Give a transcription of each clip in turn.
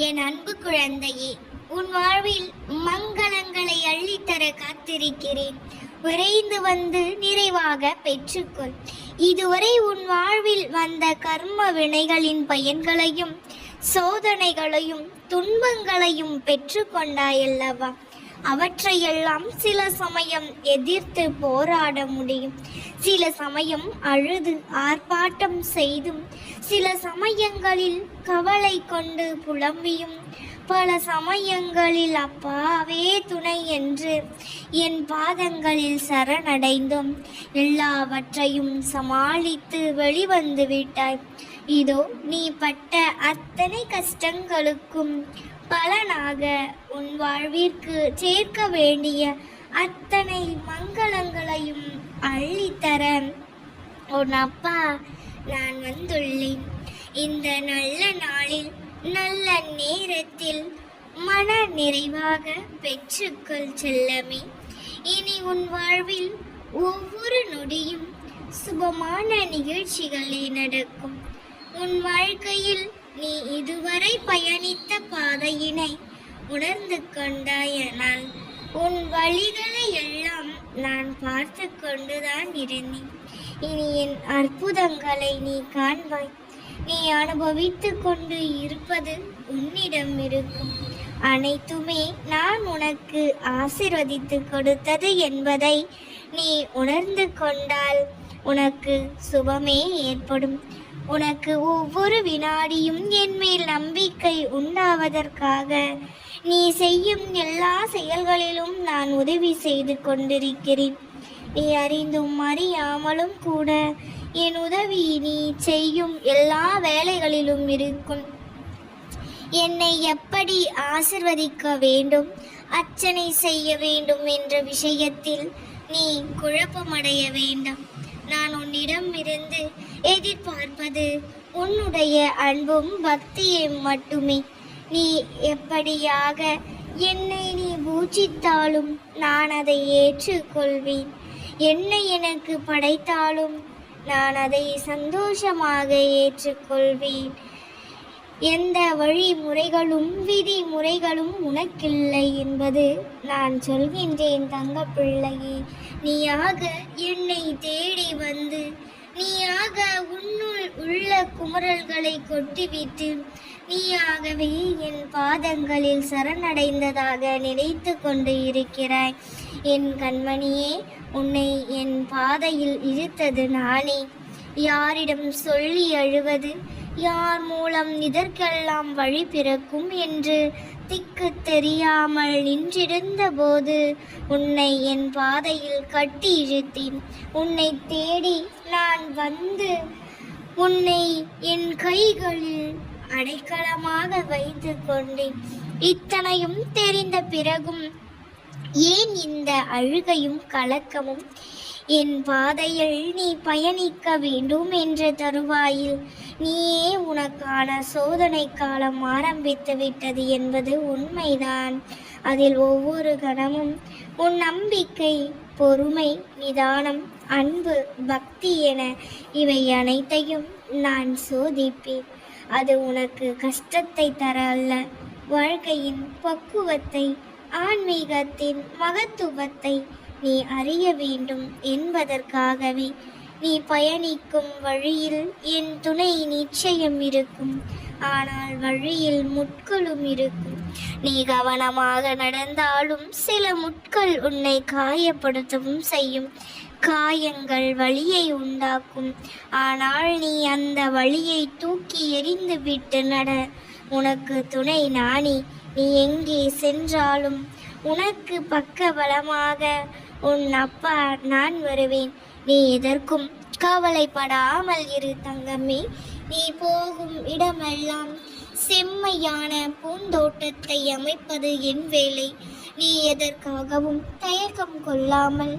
என் அன்பு குழந்தையே, உன் வாழ்வில் மங்களங்களை அள்ளித்தர காத்திருக்கிறேன். விரைந்து வந்து நிறைவாக பெற்றுக்கொள். இதுவரை உன் வாழ்வில் வந்த கர்ம வினைகளின் பயன்களையும் சோதனைகளையும் துன்பங்களையும் பெற்றுக்கொண்டாயல்லவா? அவற்றையெல்லாம் சில சமயம் எதிர்த்து போராட முடியும், சில சமயம் அழுது ஆர்ப்பாட்டம் செய்தும், சில சமயங்களில் கவலை கொண்டு புலம்பியும், பல சமயங்களில் அப்பாவே துணை என்று என் பாதங்களில் சரணடைந்தும் எல்லாவற்றையும் சமாளித்து வெளிவந்து விட்டாய். இதோ நீ பட்ட அத்தனை கஷ்டங்களுக்கும் பலனாக உன் வாழ்விற்கு சேர்க்க வேண்டிய அத்தனை மங்களங்களையும் அள்ளித்தர உன் அப்பா நான் வந்துள்ளேன். இந்த நல்ல நாளில் நல்ல நேரத்தில் மன நிறைவாக பெற்றுக்கொள் செல்லமே. இனி உன் வாழ்வில் ஒவ்வொரு நொடியும் சுபமான நிகழ்ச்சிகளே நடக்கும். உன் வாழ்க்கையில் நீ இதுவரை பயணித்த பாதையினை உணர்ந்து கொண்டாயனால் உன் வழிகளை எல்லாம் நான் பார்த்து கொண்டுதான் இருந்தேன். இனி என் அற்புதங்களை நீ காண்பாய். நீ அனுபவித்து கொண்டு இருப்பது உன்னிடம் இருக்கும் அனைத்துமே நான் உனக்கு ஆசீர்வதித்து கொடுத்தது என்பதை நீ உணர்ந்து கொண்டால் உனக்கு சுபமே ஏற்படும். உனக்கு ஒவ்வொரு வினாடியும் என் மேல் நம்பிக்கை உண்டாவதற்காக நீ செய்யும் எல்லா செயல்களிலும் நான் உதவி செய்து கொண்டிருக்கிறேன். நீ அறிந்தும் அறியாமலும் கூட என் உதவி நீ செய்யும் எல்லா வேலைகளிலும் இருக்கும். என்னை எப்படி ஆசிர்வதிக்க வேண்டும், அர்ச்சனை செய்ய வேண்டும் என்ற விஷயத்தில் நீ குழப்பமடைய வேண்டாம். நான் உன்னிடம் இருந்து எதிர்பார்ப்பது உன்னுடைய அன்பும் பக்தியும் மட்டுமே. நீ எப்படியாக என்னை நீ பூஜித்தாலும் நான் அதை ஏற்றுக்கொள்வேன். என்னை எனக்கு படைத்தாலும் நான் அதை சந்தோஷமாக ஏற்றுக்கொள்வேன். எந்த வழிமுறைகளும் விதிமுறைகளும் உனக்கில்லை என்பது நான் சொல்கின்றேன் தங்க பிள்ளையே. நீயாக என்னை தேடி வந்து நீயாக உன்னுள் உள்ள குமரல்களை கொட்டிவிட்டு நீயாகவே என் பாதங்களில் சரணடைந்ததாக நினைத்து கொண்டு இருக்கிறாய். என் கண்மணியே, உன்னை என் பாதையில் இழுத்தது நானே. யாரிடம் சொல்லி அழுவது, யார் மூலம் இதற்கெல்லாம் வழி பிறக்கும் என்று திக்கு தெரியாமல் நின்றிருந்த போது உன்னை என் பாதையில் கட்டி இழுத்தேன். உன்னை தேடி நான் வந்து உன்னை என் கைகளில் அடைக்கலமாக வைத்து கொண்டேன். இத்தனையும் தெரிந்த பிறகும் ஏன் இந்த அழுகையும் கலக்கமும்? என் பாதையில் நீ பயணிக்க வேண்டும் என்ற தருவாயில் நீயே உனக்கான சோதனை காலம் ஆரம்பித்து விட்டது என்பது உண்மைதான். அதில் ஒவ்வொரு கணமும் உன் நம்பிக்கை, பொறுமை, நிதானம், அன்பு, பக்தி என இவை அனைத்தையும் நான் சோதிப்பேன். அது உனக்கு கஷ்டத்தை தர அல்ல, வாழ்க்கையின் பக்குவத்தை, ஆன்மீகத்தின் மகத்துவத்தை நீ அறிய வேண்டும் என்பதற்காகவே. நீ பயணிக்கும் வழியில் என் துணை நிச்சயம் இருக்கும். ஆனால் வழியில் முட்களும் இருக்கும். நீ கவனமாக நடந்தாலும் சில முட்கள் உன்னை காயப்படுத்தவும் செய்யும். காயங்கள் வலியை உண்டாக்கும். ஆனால் நீ அந்த வலியை தூக்கி எறிந்து விட்டு நட. உனக்கு துணை நானே. நீ எங்கே சென்றாலும் உனக்கு பக்க பலமாக உன் அப்பா நான் வருவேன். நீ எதற்கும் கவலைப்படாமல் இரு தங்கமே. நீ போகும் இடமெல்லாம் செம்மையான பூந்தோட்டத்தை அமைப்பது என் வேலை. நீ எதற்காகவும் தயக்கம் கொள்ளாமல்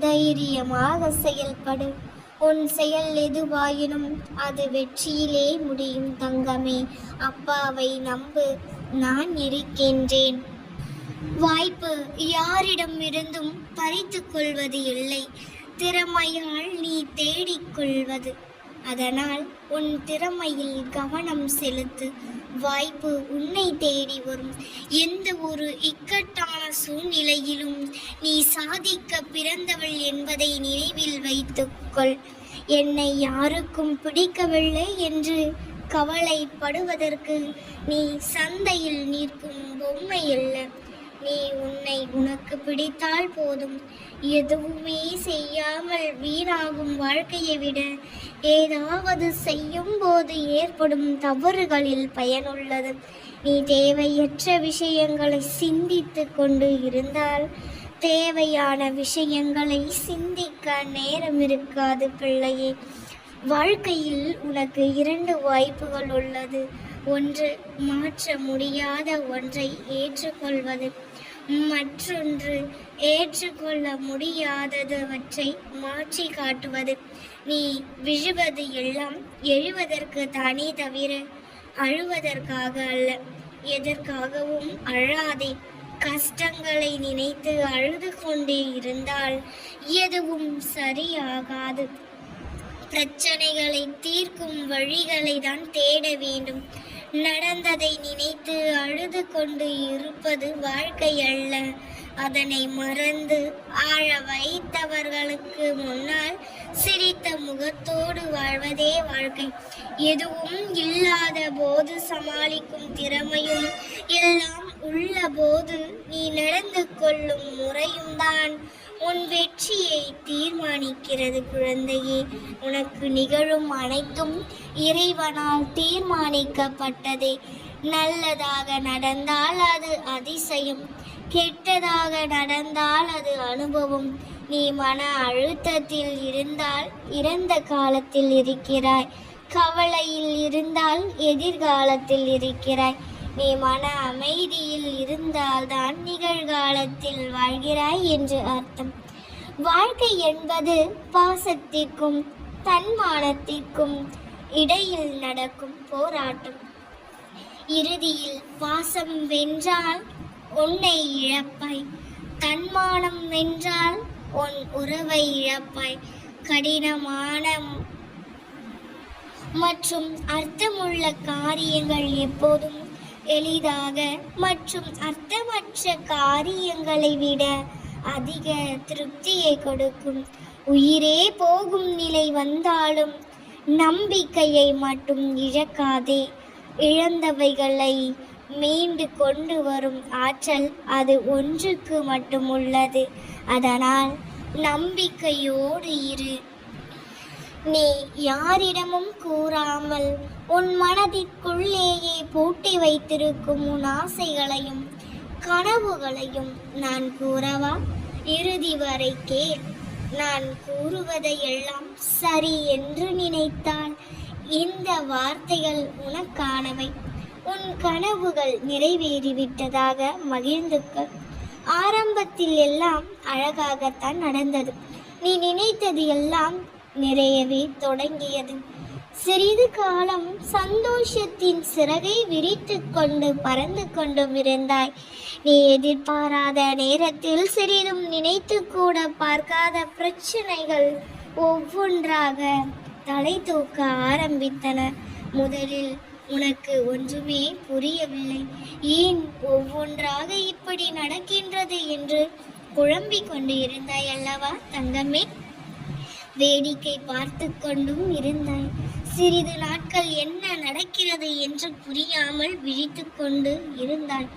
தைரியமாக செயல்படு. உன் செயல் எதுவாயினும் அது வெற்றியிலே முடியும் தங்கமே. அப்பாவை நம்பு, நான் இருக்கின்றேன். வாய்ப்பு யாரிடமிருந்தும் பறித்து கொள்வது இல்லை, திறமையால் நீ தேடிக்கொள்வது. அதனால் உன் திறமையில் கவனம் செலுத்து. வாய்ப்பு உன்னை தேடி வரும். எந்த ஒரு இக்கட்டான சூழ்நிலையிலும் நீ சாதிக்க பிறந்தவள் என்பதை நினைவில் வைத்துக்கொள். என்னை யாருக்கும் பிடிக்கவில்லை என்று கவலைப்படுவதற்கு நீ சந்தையில் நிற்கும் பொம்மை அல்ல. நீ உன்னை உனக்கு பிடித்தால் போதும். எதுவுமே செய்யாமல் வீணாகும் வாழ்க்கையை விட ஏதாவது செய்யும் போது ஏற்படும் தவறுகளில் பயனுள்ளது. நீ தேவையற்ற விஷயங்களை சிந்தித்து கொண்டு இருந்தால் தேவையான விஷயங்களை சிந்திக்க நேரம் இருக்காது பிள்ளையே. வாழ்க்கையில் உனக்கு 2 வாய்ப்புகள் உள்ளது. ஒன்று, மாற்ற முடியாத ஒன்றை ஏற்றுக்கொள்வது. மற்றொன்று, ஏற்றுக்கொள்ள முடியாதவற்றை மாற்றி காட்டுவது. நீ விழுவது எல்லாம் எழுவதற்கு தானே தவிர அழுவதற்காக அல்ல. எதற்காகவும் அழாதே. கஷ்டங்களை நினைத்து அழுது கொண்டே இருந்தால் எதுவும் சரியாகாது. பிரச்சனைகளை தீர்க்கும் வழிகளை தான் தேட வேண்டும். நடந்ததை நினைத்து அழுது கொண்டு இருப்பது வாழ்க்கை அல்ல. அதனை மறந்து ஆழ வைத்தவர்களுக்கு முன்னால் சிரித்த முகத்தோடு வாழ்வதே வாழ்க்கை. எதுவும் இல்லாத போது சமாளிக்கும் திறமையும் எல்லாம் உள்ள போது நீ நடந்து கொள்ளும் முறையும் தான் உன் வெற்றியை தீர்மானிக்கிறது குழந்தையே. உனக்கு நிகழும் அனைத்தும் இறைவனால் தீர்மானிக்கப்பட்டதே. நல்லதாக நடந்தால் அது அதிசயம், கெட்டதாக நடந்தால் அது அனுபவம். நீ மன அழுத்தத்தில் இருந்தால் இறந்த காலத்தில் இருக்கிறாய். கவலையில் இருந்தால் எதிர்காலத்தில் இருக்கிறாய். நீ மன அமைதியில் இருந்தால்தான் நிகழ்காலத்தில் வாழ்கிறாய் என்று அர்த்தம். வாழ்க்கை என்பது பாசத்திற்கும் தன்மானத்திற்கும் இடையில் நடக்கும் போராட்டம். இறுதியில் பாசம் வென்றால் உன்னை இழப்பாய், தன்மானம் வென்றால் உன் உறவை இழப்பாய். கடினமான மற்றும் அர்த்தமுள்ள காரியங்கள் எப்போதும் எளிதாக மற்றும் அர்த்தமற்ற காரியங்களை விட அதிக திருப்தியை கொடுக்கும். உயிரே போகும் நிலை வந்தாலும் நம்பிக்கையை மட்டும் இழக்காதே. இழந்தவைகளை மீண்டு கொண்டு வரும் ஆற்றல் அது ஒன்றுக்கு மட்டும் உள்ளது. அதனால் நம்பிக்கையோடு இரு. நீ யாரிடமும் கூறாமல் உன் மனதிற்குள்ளேயே பூட்டி வைத்திருக்கும் உன் ஆசைகளையும் கனவுகளையும் நான் கூறவா? இறுதி வரை கேள். நான் கூறுவதையெல்லாம் சரி என்று நினைத்தால் இந்த வார்த்தைகள் உனக்கானவை. உன் கனவுகள் நிறைவேறிவிட்டதாக மகிழ்ந்துக்க. ஆரம்பத்தில் எல்லாம் அழகாகத்தான் நடந்தது. நீ நினைத்தது எல்லாம் நிறையவே தொடங்கியது. சிறிது காலம் சந்தோஷத்தின் சிறகை விரித்து கொண்டு பறந்து கொண்டும் இருந்தாய். நீ எதிர்பாராத நேரத்தில் சிறிதும் நினைத்து கூட பார்க்காத பிரச்சனைகள் ஒவ்வொன்றாக தலை தூக்க ஆரம்பித்தன. முதலில் உனக்கு ஒன்றுமே புரியவில்லை. ஏன் ஒவ்வொன்றாக இப்படி நடக்கின்றது என்று குழம்பிக் கொண்டு இருந்தாய் அல்லவா தங்கமே? வேடிக்கை பார்த்து கொண்டும் இருந்தாய். சிறிது நாட்கள் என்ன நடக்கிறது என்று புரியாமல் விழித்து கொண்டு இருந்தாய்.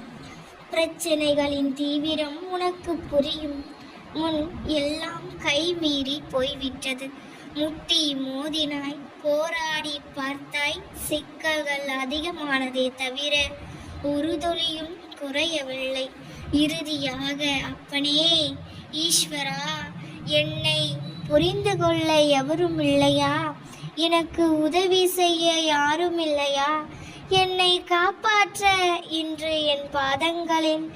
பிரச்சனைகளின் தீவிரம் உனக்கு புரியும் முன் எல்லாம் கைமீறி போய்விட்டது. முட்டி மோதினாய், போராடி பார்த்தாய். சிக்கல்கள் அதிகமானதே தவிர ஒரு துளியும் குறையவில்லை. இறுதியாக அப்பனே ஈஸ்வரா, என்னை புரிந்து கொள்ள எவரும் இல்லையா? எனக்கு உதவி செய்ய யாரும் இல்லையா? என்னை காப்பாற்ற இன்று என் பாதங்களில்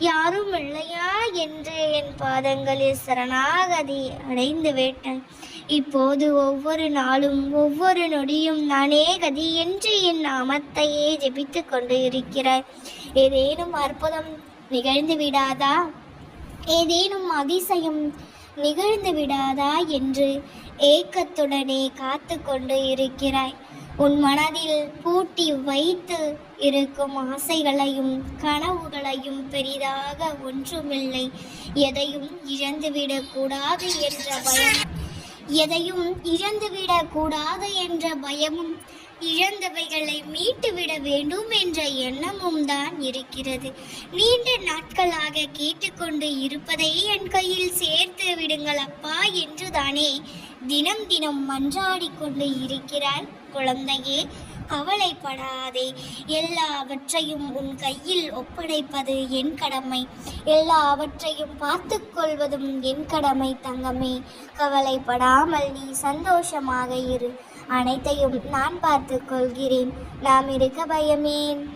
யாரும் இல்லையா என்று என் பாதங்களில் சரணாகதி அடைந்து விட்டேன். இப்போது ஒவ்வொரு நாளும் ஒவ்வொரு நொடியும் நானே கதி என்று என் நாமத்தையே ஜெபித்து கொண்டு இருக்கிறாய். ஏதேனும் அற்புதம் நிகழ்ந்து விடாதா? ஏதேனும் அதிசயம் நிகழ்ந்து விடாதா என்று ஏக்கத்துடனே காத்து கொண்டு இருக்கிறாய். உன் மனதில் பூட்டி வைத்து இருக்கும் ஆசைகளையும் கனவுகளையும் பெரிதாக ஒன்றுமில்லை. எதையும் இழந்துவிடக் கூடாது என்ற பயமும் இழந்தவைகளை மீட்டுவிட வேண்டும் என்ற எண்ணமும் தான் இருக்கிறது. நீண்ட நாட்களாக கேட்டுக்கொண்டு இருப்பதை என் கையில் சேர்த்து விடுங்கள் அப்பா என்று தானே தினம் தினம் மன்றாடி கொண்டு இருக்கிறாய் குழந்தையே. கவலைப்படாதே. எல்லாவற்றையும் உன் கையில் ஒப்படைப்பது என் கடமை. எல்லாவற்றையும் பார்த்து கொள்வதும் என் கடமை தங்கமே. கவலைப்படாமல் நீ சந்தோஷமாக இரு. அனைத்தையும் நான் பார்த்து கொள்கிறேன். நாம் இருக்க பயமேன்.